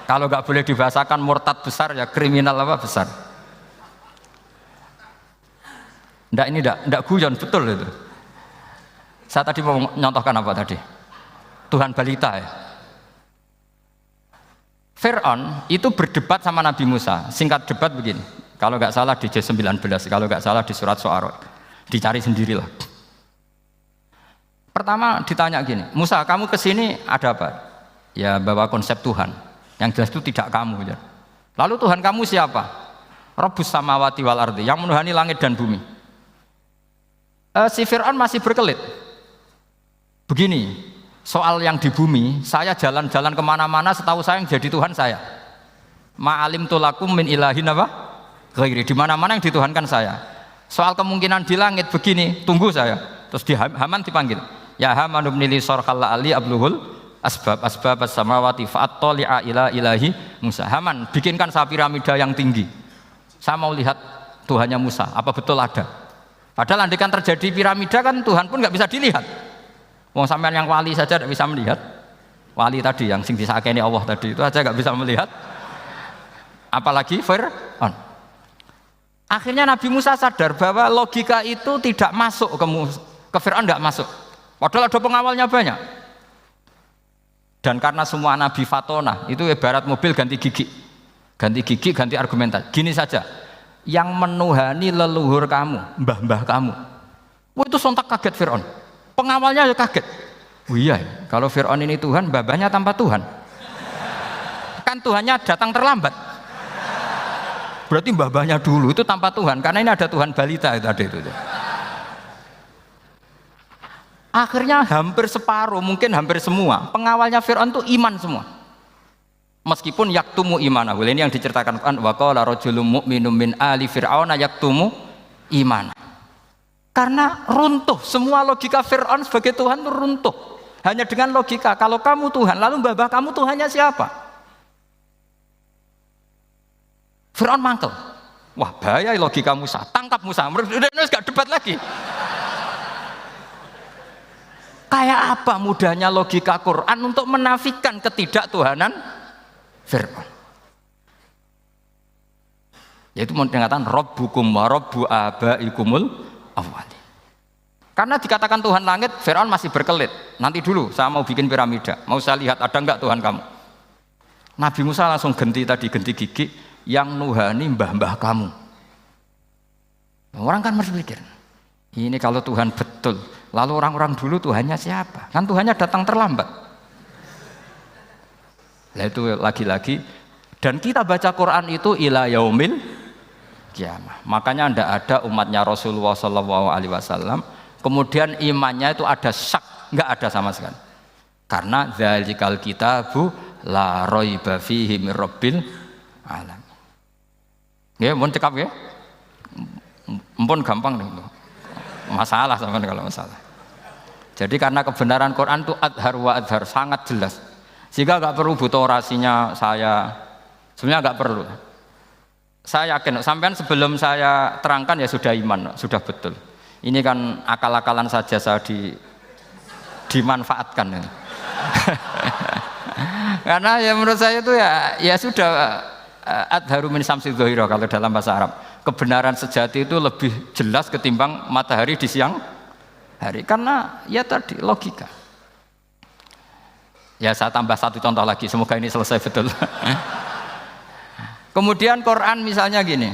Kalau nggak boleh dibahasakan murtad besar, ya kriminal apa besar. Nggak guyon, betul itu. Saya tadi mau nyontohkan apa tadi? Tuhan balita ya. Fir'aun itu berdebat sama Nabi Musa. Singkat debat begini, kalau nggak salah di J19, kalau nggak salah di surat Syu'ara, dicari sendirilah. Pertama ditanya gini, Musa kamu kesini ada apa? Ya bawa konsep Tuhan, yang jelas itu tidak kamu ya. Lalu Tuhan kamu siapa? Rabbus samawati wal ardi, yang menuhani langit dan bumi. Si Fir'aun masih berkelit. Begini, soal yang di bumi, saya jalan-jalan kemana-mana, setahu saya yang jadi Tuhan saya. Ma'alim tulakum min ilahin apa? Ghairi, di mana-mana yang dituhankan saya. Soal kemungkinan di langit begini, tunggu saya. Terus di Haman dipanggil, ya Haman ibnili sarhal ali abluhul asbab as-samawati fa'attali'a ila ilahi Musa. Haman, bikinkan saya piramida yang tinggi. Saya mau lihat Tuhannya Musa, apa betul ada? Padahal andaikan terjadi piramida kan Tuhan pun nggak bisa dilihat. Wong sampean yang wali saja tidak bisa melihat. Wali tadi yang sing disakeni Allah tadi itu aja nggak bisa melihat. Apalagi Fir'aun. Akhirnya Nabi Musa sadar bahwa logika itu tidak masuk ke Fir'aun, nggak masuk. Padahal ada pengawalnya banyak. Dan karena semua Nabi fatona itu ibarat mobil ganti gigi, ganti argumentasi. Gini saja, yang menuhani leluhur kamu, mbah-mbah kamu, itu sontak kaget Fir'aun. Pengawalnya ya kaget. Oh iya, kalau Fir'aun ini Tuhan, mbah-mbahnya tanpa Tuhan. Kan Tuhannya datang terlambat. Berarti mbah-mbahnya dulu itu tanpa Tuhan, karena ini ada Tuhan balita itu ada itu. Akhirnya hampir separuh, mungkin hampir semua pengawalnya Fir'aun itu iman semua. Meskipun yaktumu imanahu, ini yang diceritakan Quran, wa qala rajulun mu'minun min ali fir'auna yaktumu imana. Karena runtuh, semua logika Fir'aun sebagai Tuhan itu runtuh. Hanya dengan logika, kalau kamu Tuhan, lalu mbah kamu Tuhannya siapa? Fir'aun mangkel. Wah bahaya logika Musa, tangkap Musa, udah gak debat lagi. Kayak apa mudahnya logika Quran untuk menafikan ketidaktuhanan Fir'aun. Yaitu mengatakan Rabbukum wa Rabbu abaikumul awali. Karena dikatakan Tuhan langit, Fir'aun masih berkelit. Nanti dulu, saya mau bikin piramida, mau saya lihat ada enggak Tuhan kamu. Nabi Musa langsung ganti gigi, yang nuhani mbah-mbah kamu. Orang kan masih pikir, ini kalau Tuhan betul, lalu orang-orang dulu Tuhannya siapa? Kan Tuhannya datang terlambat. Nah itu lagi-lagi, dan kita baca Quran itu ila yaumil kiamah. Makanya tidak ada umatnya Rasulullah SAW kemudian imannya itu ada syak, nggak ada sama sekali. Karena dzalikal kitabu la raiba fihi mir rabbil alamin. Ya, mohon cekap ya. Mumpun gampang deh. Masalah sama kalau masalah. Jadi karena kebenaran Quran itu adhar wa adhar, sangat jelas. Sehingga nggak perlu butuh orasinya saya. Sebenarnya nggak perlu. Saya yakin, sampean sebelum saya terangkan ya sudah iman, sudah betul. Ini kan akal-akalan saja saya dimanfaatkan. Karena ya menurut saya itu ya sudah adharu min samsi dhahira kalau dalam bahasa Arab. Kebenaran sejati itu lebih jelas ketimbang matahari di siang hari. Karena ya tadi logika. Ya saya tambah satu contoh lagi, semoga ini selesai betul. Kemudian Quran misalnya gini,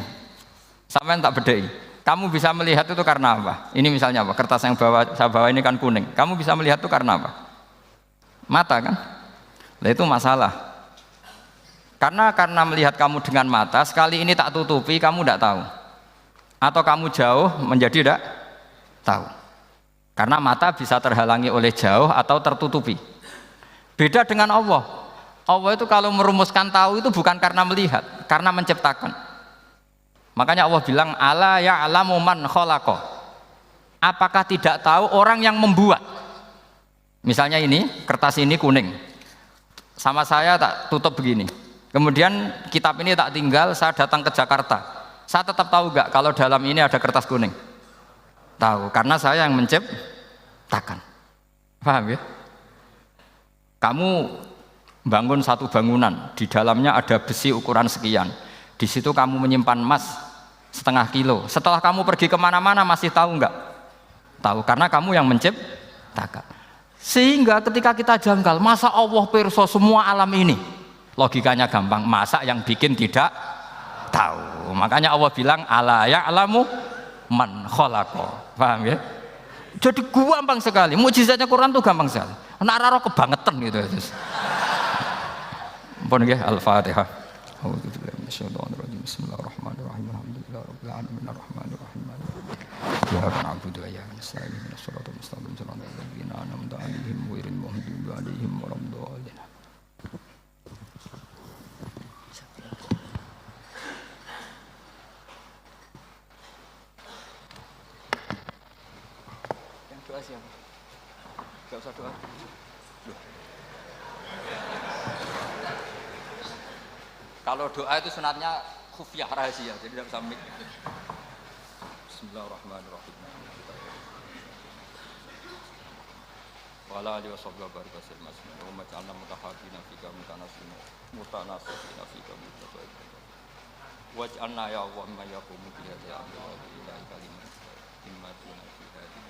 sampean tak bedai. Kamu bisa melihat itu karena apa? Ini misalnya apa? Kertas yang saya bawa ini kan kuning. Kamu bisa melihat itu karena apa? Mata kan? Nah itu masalah. Karena melihat kamu dengan mata, sekali ini tak tutupi, kamu tidak tahu. Atau kamu jauh menjadi tidak tahu. Karena mata bisa terhalangi oleh jauh atau tertutupi. Beda dengan Allah. Allah itu kalau merumuskan tahu itu bukan karena melihat, karena menciptakan. Makanya Allah bilang ala ya'lamu man khalaqa. Apakah tidak tahu orang yang membuat? Misalnya ini, kertas ini kuning. Sama saya tak tutup begini. Kemudian kitab ini tak tinggal, saya datang ke Jakarta. Saya tetap tahu enggak kalau dalam ini ada kertas kuning? Tahu, karena saya yang menciptakan. Paham ya? Kamu bangun satu bangunan, di dalamnya ada besi ukuran sekian. Di situ kamu menyimpan emas setengah kilo. Setelah kamu pergi kemana-mana masih tahu enggak? Tahu, karena kamu yang menciptakan. Sehingga ketika kita janggal, masa Allah pirsa semua alam ini? Logikanya gampang, masa yang bikin tidak tahu. Makanya Allah bilang ala ya'lamu man khalaqa. Paham ya? Jadi gampang sekali. Mukjizatnya Quran tuh gampang sekali. Nek ora kebangetan gitu. Ampun nggih, Al-Fatihah. A'udzubillahi minasyaitonir rajim. Bismillahirrahmanirrahim. Alhamdulillahirabbil alamin arrahmanirrahim. Iyyaka na'budu wa iyyaka nasta'in. Ihdinas siratal mustaqim. Shiratal ladzina an'amta 'alaihim ghairil maghdubi 'alaihim waladdallin. Yang doa siapa? Enggak usah doa. Kalau doa itu sunatnya khufyah rahasia, jadi tidak bisa mik. Bismillahirrahmanirrahim. Wala alihi washabbihi baraka sallallahu alaihi wasallam. Wa ja'alna mutahabbina fika mutanasifina fika mutabayyina. Waj'alna ya Allah ma yaqumu bi hadhihi al-amri wa ila kalimat immatina fi hadhihi